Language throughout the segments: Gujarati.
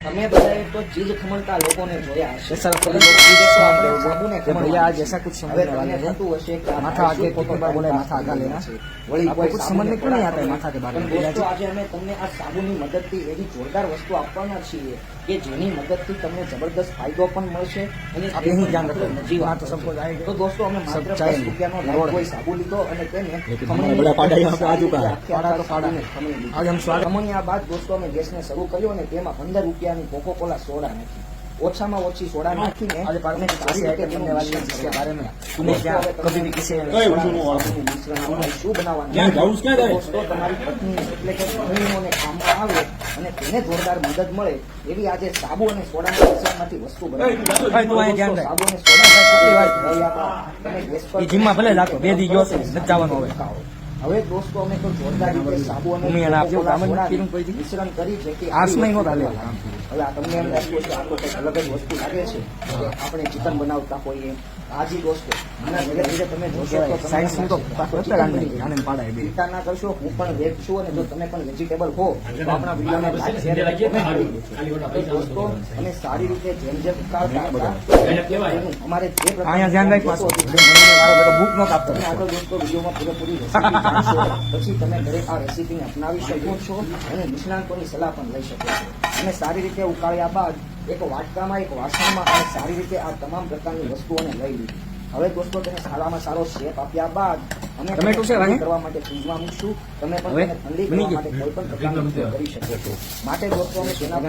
તમે બધાએ તો ચીજ ખમણતા લોકોને જોયા હશે। સાબુને भैया आज ऐसा कुछ समझने वाले हैं। થતું હશે કે माथा आगे कितनी बार बोला है, माथा आगा लेना। वही आपको कुछ समझ में क्यों नहीं आता है माथा के बारे में? दोस्तों आज અમે તમને આ સાબુની મદદથી એવી જોરદાર વસ્તુ આપવાના છીએ કે જેની મદદથી તમને જબરદસ્ત ફાયદો પણ મળશે અને आप यही ध्यान रखो, નજીવા हाँ तो सबको जाएगा। तो दोस्तों અમે માત્ર सब चाहे 10 રૂપિયાનો કોઈ સાબુ લીધો અને તેને हमारा बड़ा पाड़ा यहाँ पे आ चुका है। पाड़ा तो पाड़ा है। आज हम स्वागत ખમણ્યા બાદ દોસ્તો અમે ગેસને શરૂ કર્યો અને તેમાં 15 રૂપિયાની કોકો કોલા સોડા નાખી। ઓછામાં ઓછી સોડા નાખીને आज पार्क में સારી कैसे રીતે आइटम बनने वाली है जिसके बारे में दोस्तों, तुम्हें क्या હવે कभी તમે भी किसी સોડાનું મિશ્રણ આપણે શું બનાવવાનું ક્યાં જાઉં છે? ક્યાં જાય? દોસ્તો તમારી પત્ની એટલે કે ગૃહિણીઓને કામમાં આવે અને તેને જોરદાર મદદ મળે એવી આજે સાબુ અને સોડાના મિશ્રણમાંથી વસ્તુ બનાવી। ભાઈ, તું અહીંયા ધ્યાન રાખ। સાબુ અને સોડા કેટલી વાર હવે તમે ગેસ પર એ જીમમાં ભલે લાગતો, બે દી ગયો છે, નથી જવાનું હવે। હવે દોસ્તો અમે તો જોરદાર રીતે સાબુ અને ભૂમિ અને આપજો, કોકોકોલા કામ જ નથી સોડાનું કર્યું કોઈ દી। મિશ્રણ કરી છે કે આસમાઈ નહોતા લે। હવે આ તમને એમ લાગ્યું છે આ તો કંઈક અલગ જ વસ્તુ લાગે છે કે આપણે ચિકન બનાવતા હોઈએ। હાજી દોસ્તો, આના ધીરે ધીરે તમે જોશો તો તમને સાયન્સ નું તો પાછું એટલે કામ નહીં, આને પાડા એ બે। ચિંતા ના કરશો, હું પણ વેજ છું અને જો તમે પણ વેજીટેબલ હો તો આપણા વિડીયોને લાઈક શેર અને comment કરી દેજો। હવે દોસ્તો અમે સારી રીતે જેમ જેમ ઉકાળતા હતા તેમ અમારે જે અહીંયા ધ્યાન રાખ પાછું, પ્રકારની મને મારો બેટો ભૂખ નો કાપતો તમે આગળ દોસ્તો વિડીયોમાં પૂરેપૂરી રેસીપી જાણશો પછી તમે ઘરે આ રેસીપીને અપનાવી શકો છો અને નિષ્ણાંતોની સલાહ પણ લઈ શકો છો। અને સારી રીતે ઉકાળ્યા બાદ એક વાટકામાં એક વાસણમાં અને સારી રીતે આ તમામ પ્રકારની વસ્તુઓને લઈ લીધી। હવે દોસ્તો તેને સારામાં સારો શેપ આપ્યા બાદ અમે ટમેટું છે ઠંડી કરવા માટે ફ્રીજમાં મૂકશું। તમે પણ હવે તેને ઠંડી બની કરવા ગયું। માટે કોઈ પણ પ્રકારનો ઉપયોગ કરી શકો છો। માટે દોસ્તો અમે તેના પર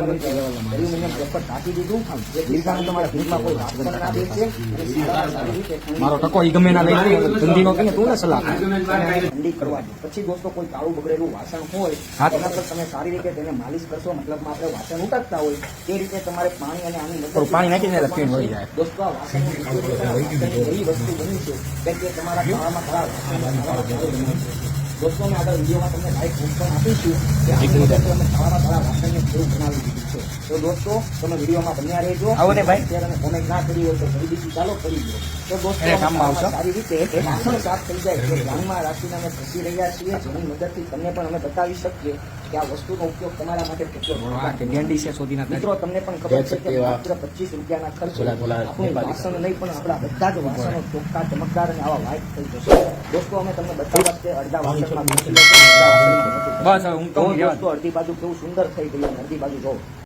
એલ્યુમિનિયમ પેપર ઢાંકી દીધું જે દીર્ઘાનું તમારા ફ્રીજમાં કોઈ વાત પણ ના બેસે અને સારામાં સારી રીતે ઠંડી મારો ટકો ઈ ગમે ના લઈ ધંધી નો કહીએ તું ને સલાહ ઠંડી કરવા દો। પછી દોસ્તો કોઈ કાળું બગડેલું વાસણ હોય હા। તેના પર તમે સારી રીતે તેને માલિશ કરશો, મતલબમાં આપણે વાસણ ઉટકતા હોય તે રીતે તમારે પાણી અને આની થોડું પાણી નાખીને એટલે ફીણ વળી જાય। દોસ્તો આ વાસણની એવી વસ્તુ બની છે કે તે તમારા ખાવામાં ખરાબ દોસ્તો મેં આગળ વિડીયોમાં તમને લાઈક પણ આપીશું કે આની મદદથી અમે ખાવામાં ખરાબ વાસણને કેવું બનાવી દીધું છે। તો દોસ્તો તમે વિડીયોમાં બન્યા રહેજો। આવો ને ભાઈ। શેર અને કોમેન્ટ ના કરી હોય તો કરી દીધી, ચાલો કરી દો। તો દોસ્તો એને કામમાં આવશો। સારી રીતે વાસણ સાફ થઈ જાય તો ધ્યાનમાં રાખીને અમે ઘસી રહ્યા છીએ, જેની મદદથી તમને પણ અમે બતાવી શકીએ કે આ વસ્તુનો ઉપયોગ તમારા માટે કેટલો કે ગેંડી છે સોદી ના મિત્રો તમને પણ ખબર છે કે માત્ર 25 રૂપિયાના ખર્ચે આપણું વાસણ નહીં પણ આપણા બધા જ વાસણો ચોખ્ખા, ચમકદાર અને આવા વ્હાઈટ થઈ જશે। દોસ્તો અમે તમને બતાવ્યા કે અડધા વાસણમાં ઘસી લેશું, અડધા વાસણમાં નથી। બસ હવે હું તો કહું દોસ્તો અડધી બાજુ કેવું સુંદર થઈ ગયું અને અડધી બાજુ જો